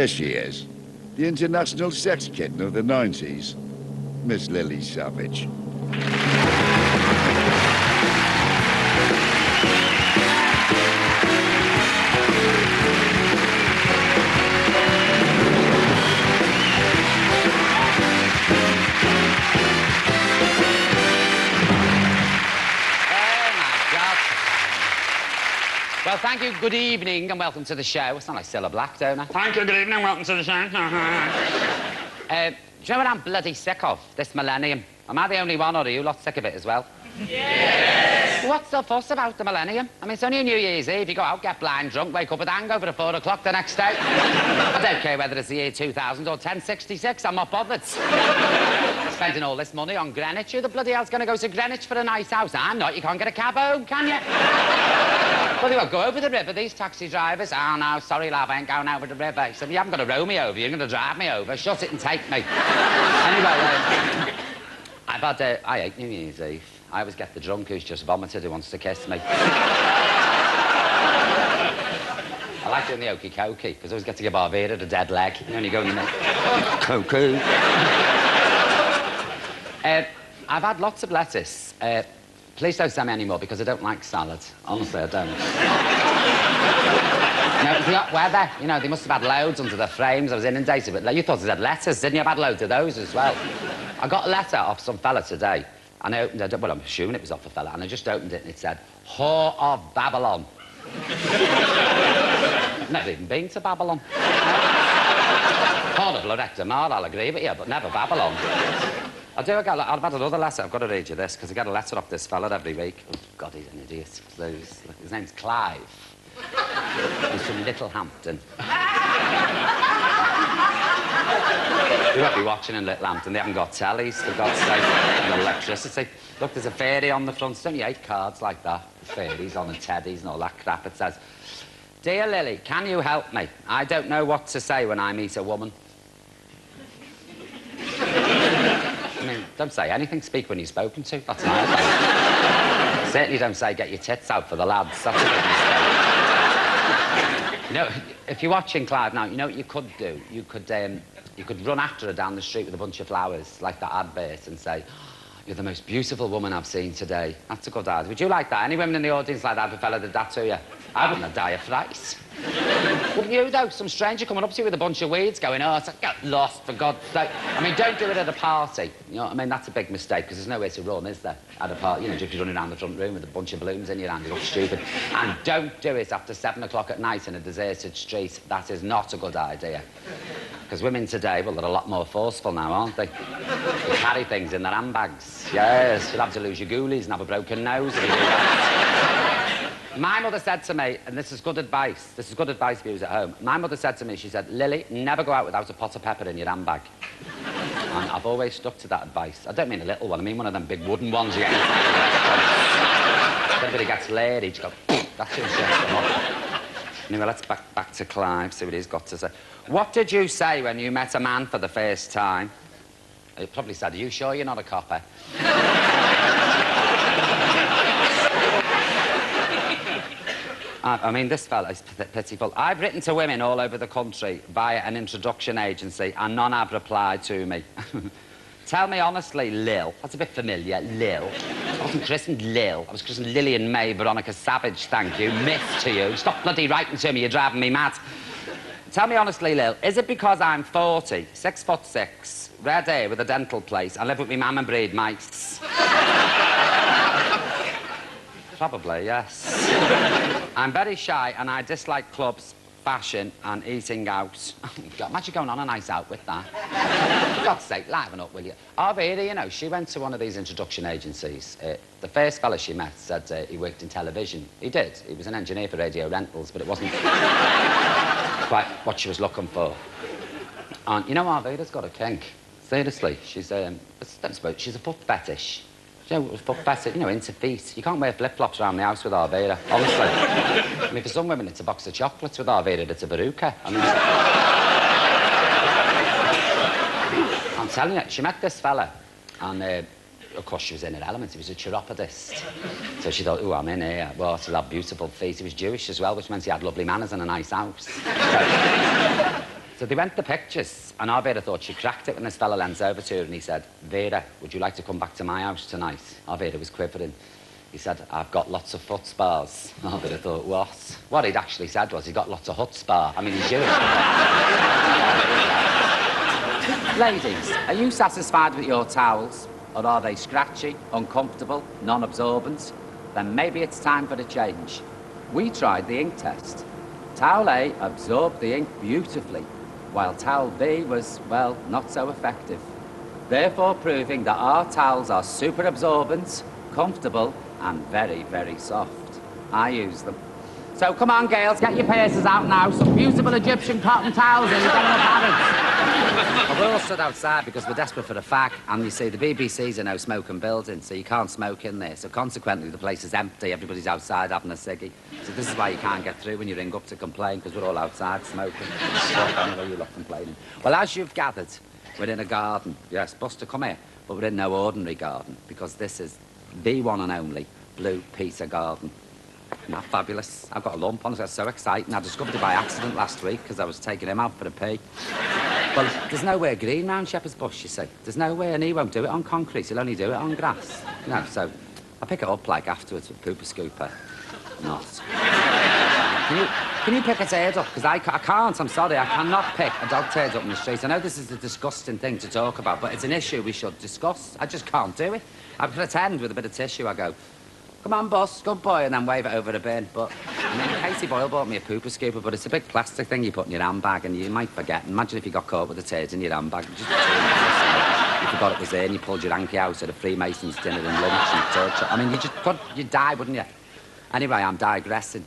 There she is. The international sex kitten of the 90s. Miss Lily Savage. Well, thank you, good evening, and welcome to the show. It's not like Cilla Black, don't I? Thank you, good evening, welcome to the show. Do you know what I'm bloody sick of? This millennium. Am I the only one, or are you lot sick of it as well? Yes! What's the fuss about the millennium? I mean, it's only a New Year's Eve. You go out, get blind drunk, wake up with a hangover at 4 o'clock the next day. I don't care whether it's the year 2000 or 1066. I'm not bothered. Spending all this money on Greenwich. Who the bloody hell's going to go to Greenwich for a nice house? I'm not. You can't get a cab home, can you? Well, they won't go over the river, these taxi drivers. Oh, no, sorry, love, I ain't going over the river. He said, you haven't got to row me over, you're going to drive me over. Shut it and take me. Anyway, I've had... I hate New Year's Eve. I always get the drunk who's just vomited who wants to kiss me. I like doing the okey cokey, because I always get to give Arvira a dead leg. You know, and you go in the middle. Cuckoo. I've had lots of lettuce. Please don't send me any more, because I don't like salad. Honestly, I don't. You know, the hot weather, you know, they must have had loads under the frames. I was inundated with... You thought they had letters, didn't you? I've had loads of those as well. I got a letter off some fella today, and I opened it... Well, I'm assuming it was off a fella, and I just opened it, and it said, Whore of Babylon. Never even been to Babylon. Whore of Loretta Mar, I'll agree with you, but never Babylon. I've had another letter. I've got to read you this, because I get a letter off this fella every week. Oh, God, he's an idiot. His name's Clive. He's from Littlehampton. You won't be watching in Littlehampton. They haven't got tellies, for God's sake, and electricity. Look, there's a fairy on the front. It's only 8 cards like that. Fairies on the teddies and all that crap. It says, Dear Lily, can you help me? I don't know what to say when I meet a woman. I mean, don't say anything. Speak when you're spoken to. That's my advice. Certainly don't say get your tits out for the lads. That's a big mistake. You know, if you're watching Clive now, you know what you could do? You could run after her down the street with a bunch of flowers, like that advert, and say, you're the most beautiful woman I've seen today. That's a good ad. Would you like that? Any women in the audience like that if a fella did that to you? I wouldn't have died of fright. Wouldn't you, though? Some stranger coming up to you with a bunch of weeds going, oh, get lost, for God's sake. I mean, don't do it at a party. You know what I mean? That's a big mistake, because there's nowhere to run, is there? At a party, you know, just running around the front room with a bunch of balloons in your hand, you look stupid. And don't do it after 7 o'clock at night in a deserted street. That is not a good idea. Because women today, well, they're a lot more forceful now, aren't they? They carry things in their handbags. Yes, you'll have to lose your ghoulies and have a broken nose if you do that. My mother said to me, and this is good advice for you at home. My mother said to me, she said, Lily, never go out without a pot of pepper in your handbag. And I've always stuck to that advice. I don't mean a little one, I mean one of them big wooden ones you get inside the restaurant. If anybody gets laid, you just go, that's who shuts them up. Anyway, let's back to Clive, see what he's got to say. What did you say when you met a man for the first time? He probably said, are you sure you're not a copper? I mean, this fella's pitiful. I've written to women all over the country via an introduction agency, and none have replied to me. Tell me honestly, Lil. That's a bit familiar, Lil. I wasn't christened Lil. I was christened Lillian May Veronica Savage, thank you. Miss to you. Stop bloody writing to me, you're driving me mad. Tell me honestly, Lil, is it because I'm 40, 6'6", red hair with a dental place, and live with me mum and breed mice? Probably, yes. I'm very shy, and I dislike clubs, fashion, and eating out. Oh, God, imagine going on a night out with that. For God's sake, liven up, will you? Arvira, you know, she went to one of these introduction agencies. The first fella she met said he worked in television. He did. He was an engineer for Radio Rentals, but it wasn't quite what she was looking for. And you know, Arvira's got a kink. Seriously, she's she's a foot fetish. You know, foot fetish, you know, into feet. You can't wear flip-flops around the house with Arvira, honestly. I mean, for some women, it's a box of chocolates. With Arvira, it's a veruca. I mean, I'm telling you, she met this fella, and of course, she was in her element. He was a chiropodist. So she thought, oh, I'm in here. Well, he'll have beautiful feet. He was Jewish as well, which meant he had lovely manners and a nice house. So they went to pictures, and our Vera thought she cracked it when this fella leant over to her and he said, Vera, would you like to come back to my house tonight? Our Vera was quivering. He said, I've got lots of foot spas. Our Vera thought, what? What he'd actually said was he got lots of hut spa. I mean, he's Jewish. Ladies, are you satisfied with your towels? Or are they scratchy, uncomfortable, non-absorbent? Then maybe it's time for a change. We tried the ink test. Towel A absorbed the ink beautifully, while towel B was, well, not so effective. Therefore proving that our towels are super absorbent, comfortable, and very, very soft. I use them. So come on, girls, get your piercers out now. Some beautiful Egyptian cotton towels in, get them apparent. We're all stood outside because we're desperate for a fag, and you see, the BBC's a no-smoking building, so you can't smoke in there. So consequently, the place is empty. Everybody's outside having a ciggy. So this is why you can't get through when you ring up to complain, because we're all outside smoking. Anyway, you lot complaining. Well, as you've gathered, we're in a garden. Yes, Buster, come here. But we're in no ordinary garden, because this is the one and only Blue Peter Garden. Isn't that fabulous? I've got a lump on it. That's so exciting. I discovered it by accident last week because I was taking him out for a pee. Well, there's nowhere green round Shepherd's Bush, you see. There's nowhere, and he won't do it on concrete. He'll only do it on grass. You know, so I pick it up, like, afterwards with Pooper Scooper. Not. Can you pick a turd up? Because I can't, I'm sorry. I cannot pick a dog turd up in the street. I know this is a disgusting thing to talk about, but it's an issue we should discuss. I just can't do it. I pretend with a bit of tissue, I go, come on, boss, good boy, and then wave it over the bin. But, I mean, Casey Boyle bought me a pooper scooper, but it's a big plastic thing you put in your handbag, and you might forget. Imagine if you got caught with a turd in your handbag. Just you forgot it was there, and you pulled your hanky out at a Freemasons dinner and lunch and torture. I mean, you'd die, wouldn't you? Anyway, I'm digressing.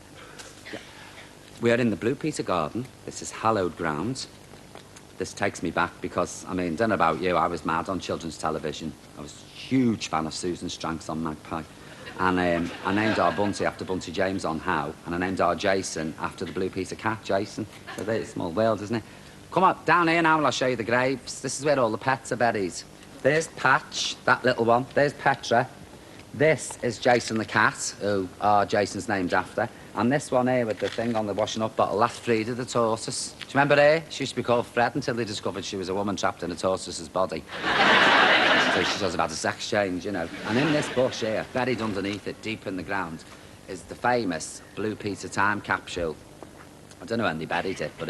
We are in the Blue Peter Garden. This is hallowed ground. This takes me back because, I mean, don't know about you, I was mad on children's television. I was a huge fan of Susan Stranks on Magpie. And I named our Bunty after Bunty James on How, and I named our Jason after the Blue Peter cat, Jason. So there's a small world, isn't it? Come on, down here now and I'll show you the graves. This is where all the pets are buried. There's Patch, that little one. There's Petra. This is Jason the cat, who our Jason's named after. And this one here with the thing on the washing up bottle, that's Frida the tortoise. Do you remember her? She used to be called Fred until they discovered she was a woman trapped in a tortoise's body. So she does about a sex change, you know. And in this bush here, buried underneath it, deep in the ground, is the famous Blue Peter time capsule. I don't know when they buried it, but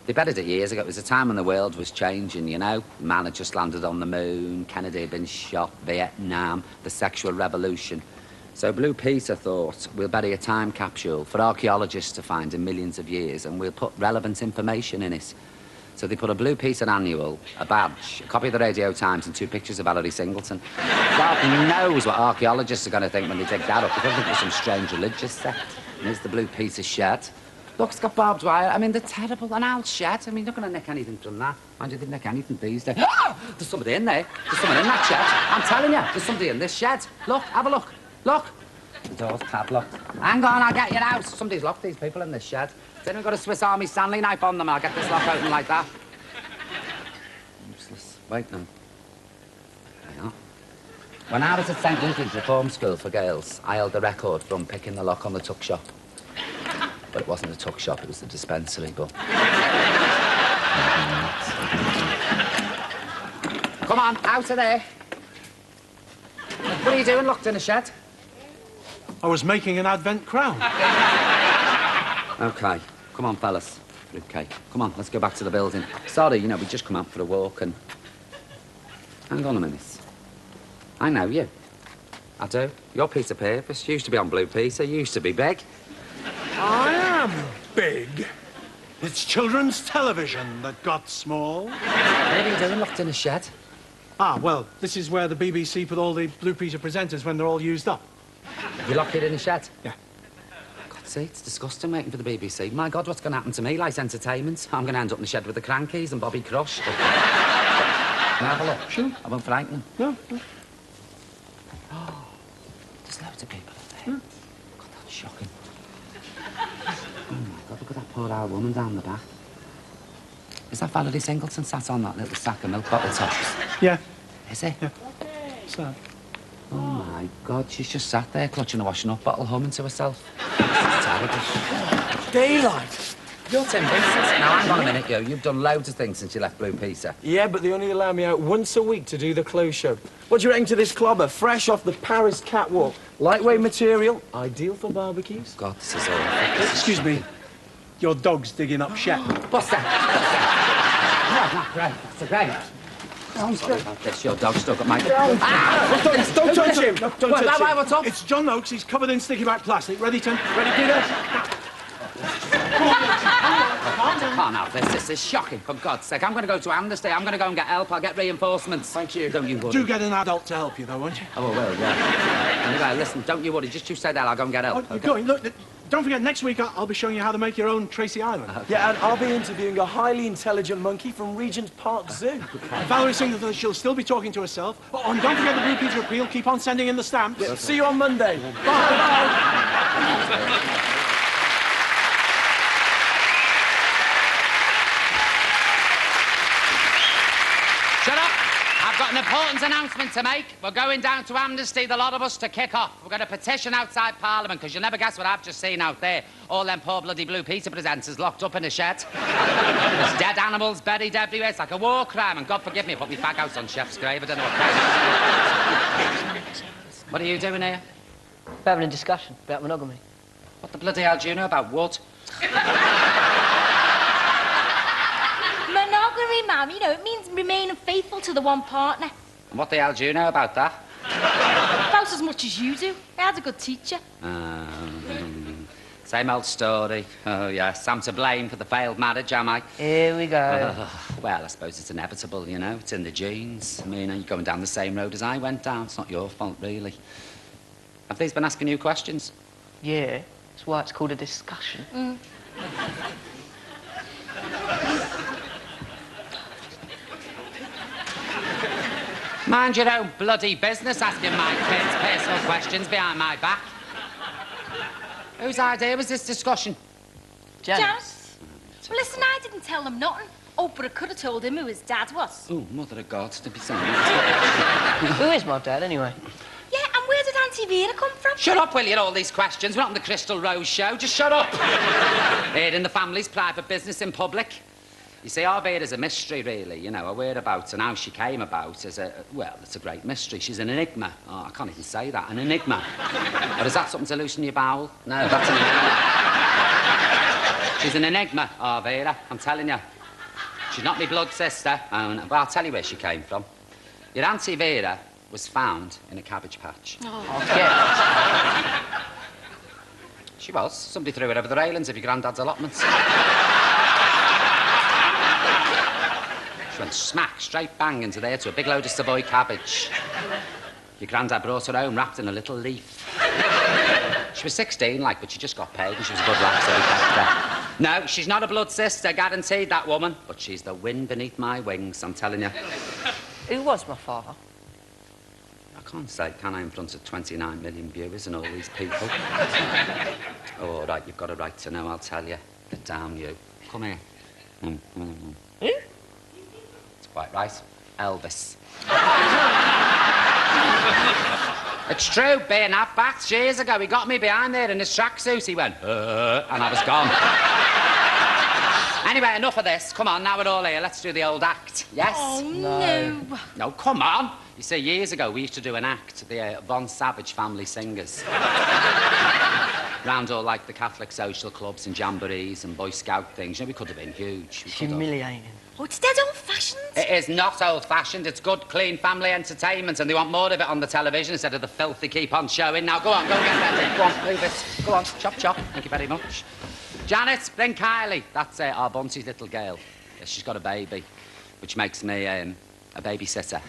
they buried it years ago. It was a time when the world was changing, you know. Man had just landed on the moon, Kennedy had been shot, Vietnam, the sexual revolution. So Blue Peter thought, we'll bury a time capsule for archaeologists to find in millions of years, and we'll put relevant information in it. So they put a Blue Peter annual, a badge, a copy of the Radio Times, and 2 pictures of Hilary Singleton. God knows what archaeologists are going to think when they dig that up. They're going to think it's some strange religious sect. And here's the Blue Peter shed. Look, it's got barbed wire. I mean, they're terrible. An old shed. I mean, you're not going to nick anything from that. Mind you, they'd nick anything these days. Ah! There's somebody in there. There's someone in that shed. I'm telling you, there's somebody in this shed. Look, have a look. Look. The door's padlocked. Hang on, I'll get you out. Somebody's locked these people in this shed. Has anyone got a Swiss Army Stanley knife on them? I'll get this lock open like that. Useless. Wait, no. There you are. When I was at St. Luke's Reform School for Girls, I held the record for unpicking the lock on the tuck shop. But it wasn't a tuck shop, it was the dispensary, but... Come on, out of there. What are you doing locked in a shed? I was making an Advent crown. OK. Come on, fellas. OK. Come on, let's go back to the building. Sorry, you know, we just come out for a walk and... Hang on a minute. I know you. I do. You're Peter Purvis. You used to be on Blue Peter. You used to be big. I am big. It's children's television that got small. What are you doing locked in a shed? Ah, well, this is where the BBC put all the Blue Peter presenters when they're all used up. You locked it in a shed? Yeah. God's sake, it's disgusting waiting for the BBC. My God, what's going to happen to me? Like entertainment? I'm going to end up in the shed with the Crankies and Bobby Crush. Can I have a look? Sure. I won't frighten them. No. Oh, there's loads of people in there. God, that's shocking. Oh, my God, look at that poor old woman down the back. Is that Valerie Singleton sat on that little sack of milk bottle tops? Yeah. Is it? Yeah. Sad. Oh, my God, she's just sat there clutching a washing up bottle, humming to herself. This is terrible. Daylight. You're Tim Vincent. Now, hang on a minute, you've done loads of things since you left Blue Peter. Yeah, but they only allow me out once a week to do the clothes show. What do you reckon to this clobber? Fresh off the Paris catwalk. Lightweight material, ideal for barbecues. God, this is awful. Excuse me. Your dog's digging up shit. What's that? No, great. It's a great. I'm sorry about this. Your dog's stuck at my... Don't touch him! Don't touch him! What's up? It's John Oakes. He's covered in sticky back plastic. Ready, Tim? Ready, Peter? I can't have this. This is shocking, for God's sake. I'm going to go to Amnesty. I'm going to go and get help. I'll get reinforcements. Thank you. Don't you worry. Do get an adult to help you, though, won't you? Oh, I will, yeah. Anyway, listen, don't you worry. Just you say that, I'll go and get help. Oh, you're going. Look, don't forget, next week I'll be showing you how to make your own Tracy Island. Yeah, and I'll be interviewing a highly intelligent monkey from Regent Park Zoo. Valerie Singleton, she'll still be talking to herself. Oh, and don't forget the Blue Peter appeal. Keep on sending in the stamps. Yeah, see you on Monday. Bye. Shut up! I've got an important announcement to make. We're going down to Amnesty, the lot of us, to kick off. We're going to petition outside Parliament, because you'll never guess what I've just seen out there. All them poor bloody Blue Peter presenters locked up in a shed. There's dead animals buried everywhere. It's like a war crime, and God forgive me, I put my fag house on Chef's grave. I don't know what. What are you doing here? We're having a discussion about monogamy. What the bloody hell do you know about wood? Monogamy, ma'am, you know, it means remaining faithful to the one partner. And what the hell do you know about that? About as much as you do. I had a good teacher. Same old story. Oh, yes, I'm to blame for the failed marriage, am I? Here we go. Well, I suppose it's inevitable, you know. It's in the genes. I mean, you're going down the same road as I went down. It's not your fault, really. Have these been asking you questions? Yeah, that's why it's called a discussion. Mind your own bloody business asking my kids personal questions behind my back. Whose idea was this discussion? Janice? Well, listen, I didn't tell him nothing. Oh, but I could have told him who his dad was. Oh, mother of God, to be saying that. Who is my dad, anyway? Yeah, and where did Auntie Vera come from? Shut up, will you, all these questions. We're not on the Crystal Rose show. Just shut up. Here in the family's private business in public. You see, our Vera's a mystery, really, you know, her whereabouts and how she came about is well, it's a great mystery. She's an enigma. Oh, I can't even say that, an enigma. Or is that something to loosen your bowel? No, that's an enigma. She's an enigma, our Vera, I'm telling you. She's not my blood sister, but I'll tell you where she came from. Your Auntie Vera was found in a cabbage patch. Yeah. She was. Somebody threw her over the railings of your granddad's allotments. She went smack, straight bang into there to a big load of Savoy cabbage. Your granddad brought her home wrapped in a little leaf. She was 16, like, but she just got paid and she was a good lass, so we kept her. No, she's not a blood sister, guaranteed, that woman. But she's the wind beneath my wings, I'm telling you. Who was my father? I can't say, can I, in front of 29 million viewers and all these people? Oh, all right, you've got a right to know, I'll tell you. Get down, you. Come here. Who? It's quite right. Elvis. It's true, being half-backed years ago. He got me behind there in his tracksuit. He went, and I was gone. Anyway, enough of this. Come on, now we're all here. Let's do the old act. Yes? Oh, no. No, come on. You see, years ago, we used to do an act, the Von Savage Family Singers. Round all, like, the Catholic social clubs and jamborees and Boy Scout things. You know, we could have been huge. It's humiliating. Oh, it's dead old-fashioned. It is not old-fashioned. It's good, clean family entertainment, and they want more of it on the television instead of the filth they keep on showing. Now, go on, go and get ready. Go on, move it. Go on, chop, chop. Thank you very much. Janet, bring Kylie. That's our Bunty's little girl. Yes, she's got a baby, which makes me a babysitter.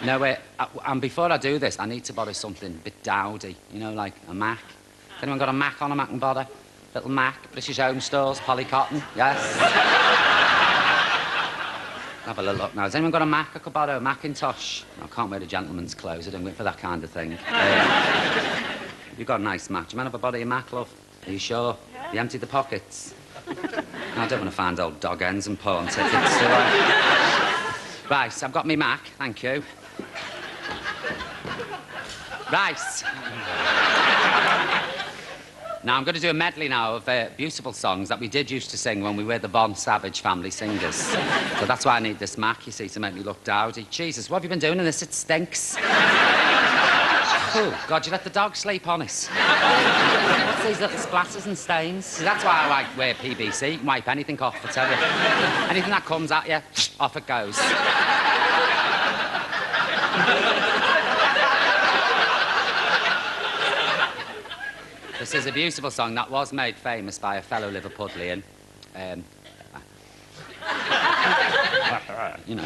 No, wait, and before I do this, I need to borrow something a bit dowdy, you know, like a Mac. Has anyone got a Mac on them I can borrow? Little Mac, British Home Stores, Polly Cotton, yes? Have a little look now. Has anyone got a Mac I could borrow? A Macintosh? I can't wear a gentleman's clothes. I don't wait for that kind of thing. You've got a nice Mac. Do you mind if I borrow your Mac, love? Are you sure? Yeah. You emptied the pockets? I don't want to find old dog ends and pawn tickets, do I? Right, I've got me Mac, thank you. Right. Now, I'm going to do a medley now of beautiful songs that we did used to sing when we were the Von Savage Family Singers. So that's why I need this Mac, you see, to make me look dowdy. Jesus, what have you been doing in this? It stinks. Oh, God, you let the dog sleep on us. What's these little splatters and stains? See, that's why I wear PVC. You can wipe anything off, I tell you. Anything that comes at you, off it goes. This is a beautiful song that was made famous by a fellow Liverpudlian. You know.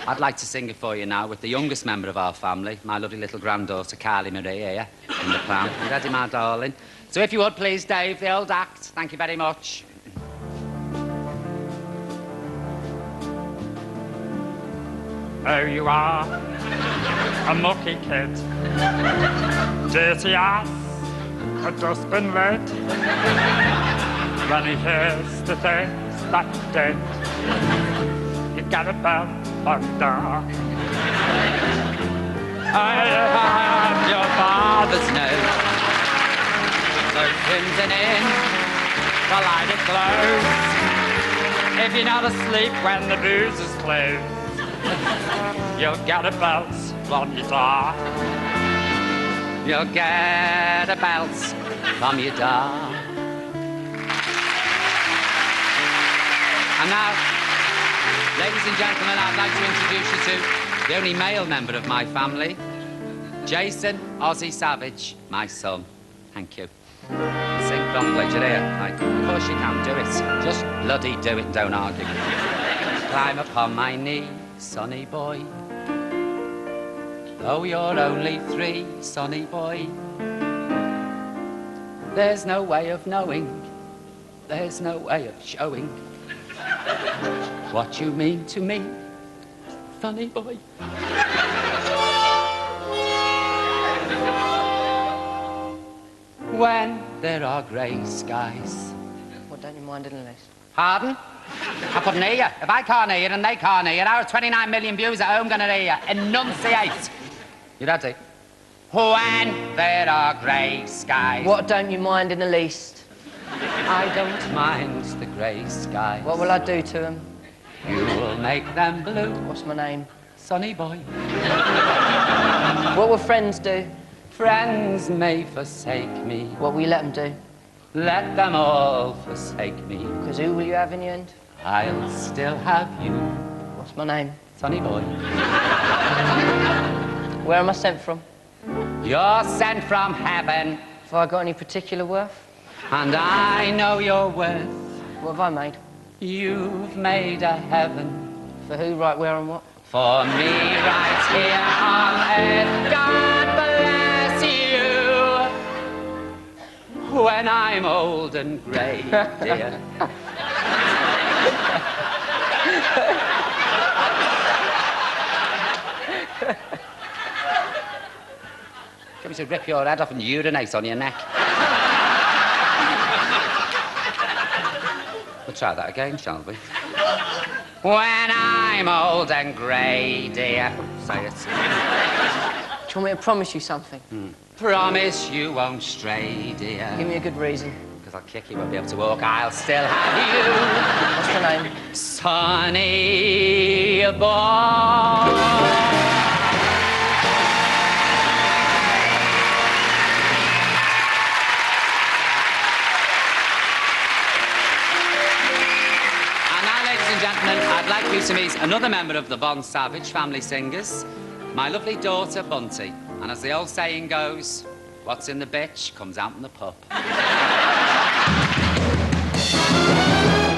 I'd like to sing it for you now with the youngest member of our family, my lovely little granddaughter, Carly Marie, here in the pram. You ready, my darling? So if you would, please, Dave, the old act. Thank you very much. Oh, you are a mucky kid, dirty ass, a dustbin lid. When he hears the things that you did, you get a bell on the door. I have your father's note, so crimson in the light it glows. If you're not asleep when the booze is closed, you'll get a belt on your door. You'll get a belt from your door. And now, ladies and gentlemen, I'd like to introduce you to the only male member of my family, Jason Ozzy Savage, my son. Thank you. Sing properly, do you hear? Like, of course you can do it. Just bloody do it, don't argue. Climb upon my knee, sonny boy. Though you're only 3, sonny boy. There's no way of knowing, there's no way of showing what you mean to me, sonny boy. When there are grey skies. Well, don't you mind in the least? Pardon? I couldn't hear you. If I can't hear you and they can't hear you, how are 29 million viewers at home going to hear you? Enunciate. You ready? When there are grey skies. What don't you mind in the least? I don't mind the grey skies. What will I do to them? You will make them blue. What's my name? Sonny boy. What will friends do? Friends may forsake me. What will you let them do? Let them all forsake me. Because who will you have in the end? I'll still have you. What's my name? Sonny boy. Where am I sent from? You're sent from heaven. Have I got any particular worth? And I know your worth. What have I made? You've made a heaven. For who, right, where and what? For me right here on earth. God bless you. When I'm old and grey, dear. Get me to rip your head off and urinate on your neck. We'll try that again, shall we? When I'm old and grey, dear. Say it. Do you want me to promise you something? Promise you won't stray, dear. Give me a good reason. Because I'll kick you, won't be able to walk. I'll still have you. What's your name? Sonny boy. Gentlemen, I'd like you to meet another member of the Von Savage Family Singers, my lovely daughter, Bunty. And as the old saying goes, what's in the bitch comes out in the pup.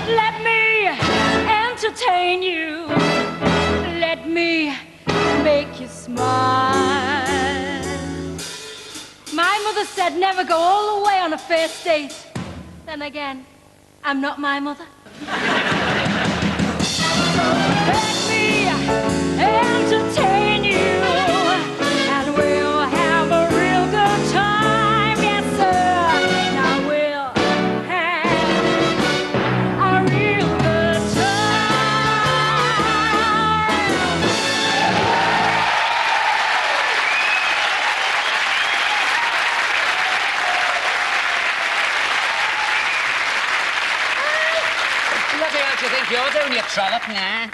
Let me entertain you. Let me make you smile. My mother said never go all the way on a first date. Then again, I'm not my mother. Let me entertain you, and we'll have a real good time, yes sir. And I will have a real good time. do you think you're doing, you trollop? Nah.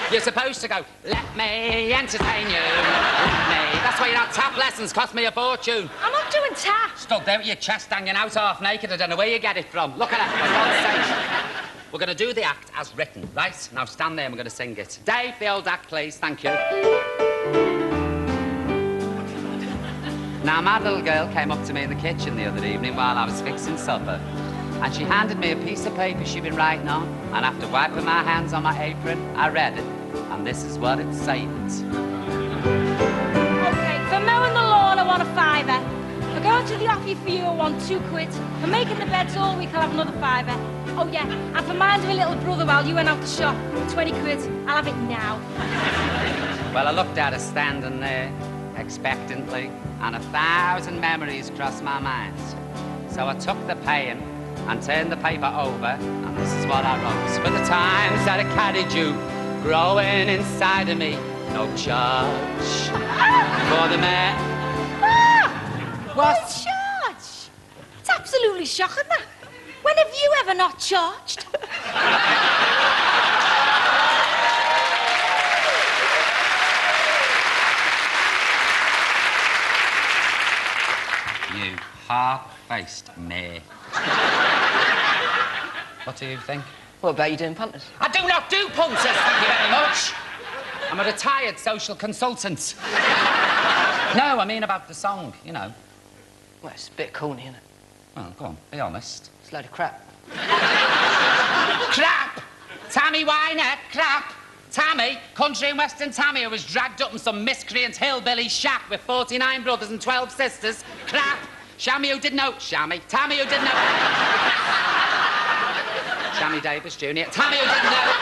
You're supposed to go, let me entertain you, let me. That's why you're not tap lessons, cost me a fortune. I'm not doing tap. Stuck there with your chest hanging out half naked, I don't know where you get it from. Look at it, for God's sake. We're going to do the act as written, right? Now stand there and we're going to sing it. Dave, the old act, please, thank you. Now, my little girl came up to me in the kitchen the other evening while I was fixing supper. And she handed me a piece of paper she'd been writing on. And after wiping my hands on my apron, I read it. And this is what it said. Okay, for mowing the lawn, I want a fiver. For going to the offie for you, I want £2. For making the beds all week, I'll have another fiver. Oh, yeah, and for minding my little brother while you went out the shop, £20. I'll have it now. Well, I looked at her standing there, expectantly, and 1,000 memories crossed my mind. So I took the paying and turned the paper over, and this is what I wrote. For the times that I carried you, growing inside of me, no charge for the man. What? Charge? It's absolutely shocking, that. When have you ever not charged? You hard-faced mare. What do you think? What about you doing punters? I do not do punters, thank you very much. I'm a retired social consultant. No, I mean about the song, you know. Well, it's a bit corny, isn't it? Well, go on, be honest. It's a load of crap. Crap! Tammy Wynette, crap! Tammy, country and western Tammy, who was dragged up in some miscreant hillbilly shack with 49 brothers and 12 sisters. Crap! Shammy who didn't know... Shammy. Tammy who didn't know... Shammy Davis Jr. Tammy who didn't know...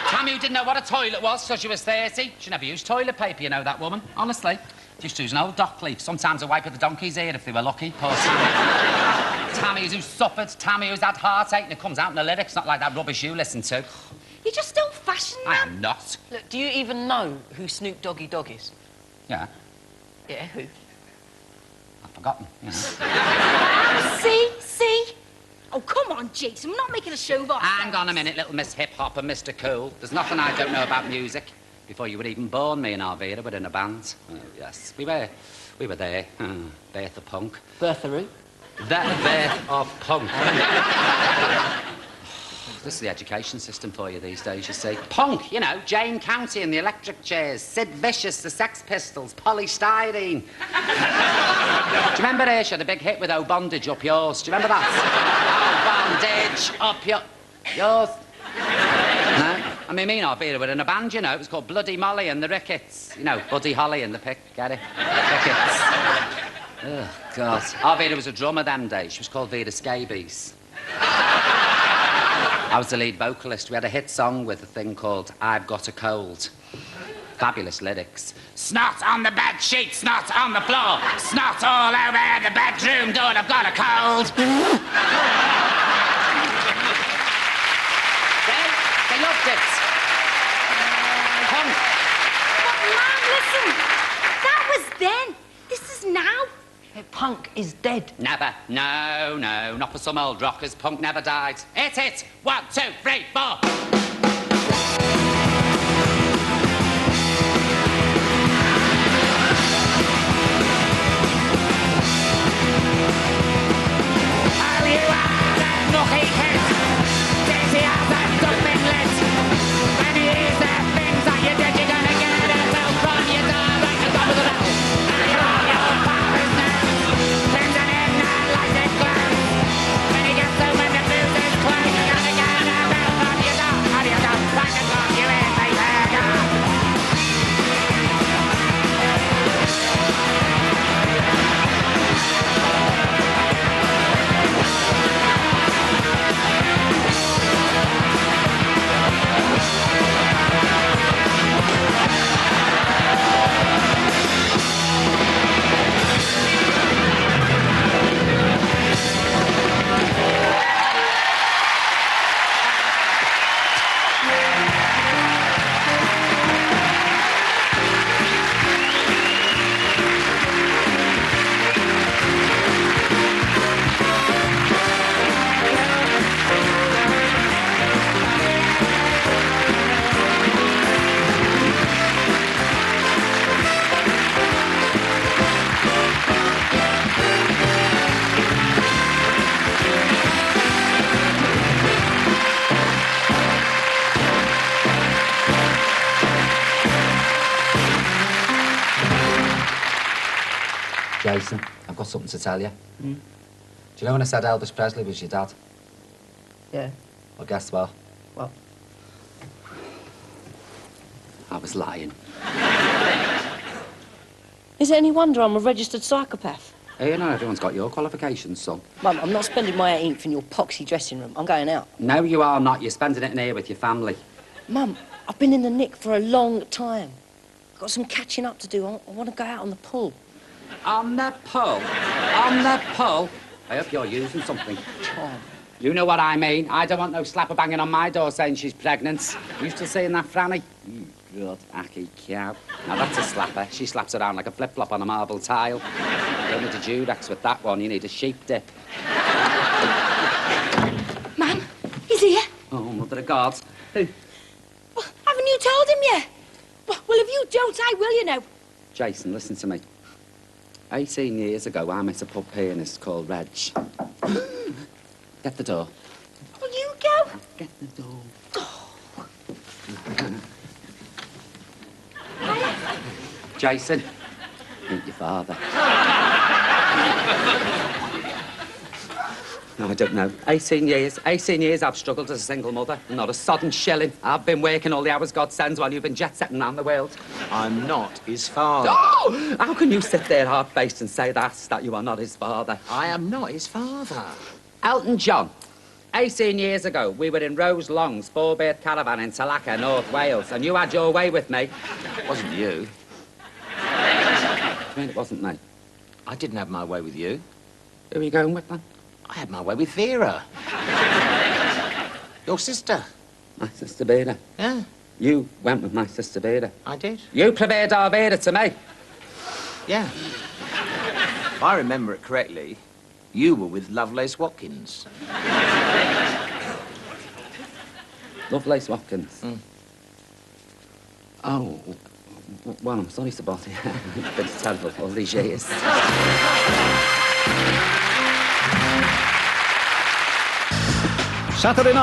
Tammy who didn't know what a toilet was till she was 30. She never used toilet paper, you know, that woman. Honestly. She used to use an old dock leaf. Sometimes a wipe of the donkey's ear if they were lucky. Poor Tammy. Tammy who's suffered. Tammy who's had heartache, and it comes out in the lyrics, not like that rubbish you listen to. You're just old-fashioned, I man. am not. Look, do you even know who Snoop Doggy Dogg is? Yeah, Yeah, who? I've forgotten, you know. See? Oh, come on, Jason. We're not making a show of ourselves. Hang on a minute, little Miss Hip Hop and Mr. Cool. There's nothing I don't know about music. Before you were even born, me and Arvida were in a band. Oh, yes, we were there. Birth of punk. Bertha Roo? The birth of punk. This is the education system for you these days, you see. Punk, you know, Jane County and the Electric Chairs, Sid Vicious, the Sex Pistols, Polystyrene. Do you remember her? She had a big hit with Oh Bondage Up Yours. Do you remember that? Oh Bondage Up Yours. No? I mean, me and Arvida were in a band, you know. It was called Bloody Molly and the Rickets. You know, Buddy Holly and the get it? Rickets. Oh, God. Arvida was a drummer them days. She was called Vida Scabies. I was the lead vocalist. We had a hit song with a thing called I've Got a Cold. Fabulous lyrics. Snot on the bed sheet, snot on the floor, snot all over the bedroom door, I've got a cold. They loved it. Punk. But, man, listen. That was then. This is now. Hey, punk is dead. Never. No, not for some old rockers. Punk never died. Hit it. 1, 2, 3, 4. Jason, I've got something to tell you. Do you know when I said Elvis Presley was your dad? Yeah. Well, guess what? What? I was lying. Is it any wonder I'm a registered psychopath? Hey, you know, everyone's got your qualifications, son. Mum, I'm not spending my 18th in your poxy dressing room. I'm going out. No, you are not. You're spending it in here with your family. Mum, I've been in the nick for a long time. I've got some catching up to do. I want to go out on the pull. On the pull? On the pull? I hope you're using something. Tom. You know what I mean. I don't want no slapper banging on my door saying she's pregnant. You still seeing that, Franny? You good acky cow. Now, that's a slapper. She slaps around like a flip-flop on a marble tile. You don't need a Judex with that one. You need a sheep dip. Man, he's here. Oh, mother of God. Who? Well, haven't you told him yet? Well, if you don't, I will, you know. Jason, listen to me. 18 years ago, I met a pub pianist called Reg. Get the door. Will you go? Get the door. Jason, meet your father. No, I don't know. 18 years I've struggled as a single mother. Not a sodden shilling. I've been working all the hours God sends while you've been jet-setting around the world. I'm not his father. Oh! How can you sit there half-faced and say that you are not his father? I am not his father. Elton John. 18 years ago, we were in Rose Long's four-berth caravan in Talacca, North Wales, and you had your way with me. It wasn't you. I mean, it wasn't me. I didn't have my way with you. Who are you going with, then? I had my way with Vera. Your sister. My sister Vera. Yeah, You went with my sister Vera. I did. You preferred our Vera to me. Yeah. If I remember it correctly, you were with Lovelace Watkins. Lovelace Watkins. Mm. Oh, well, I'm sorry to bother you. It's been terrible all these years. Saturday night.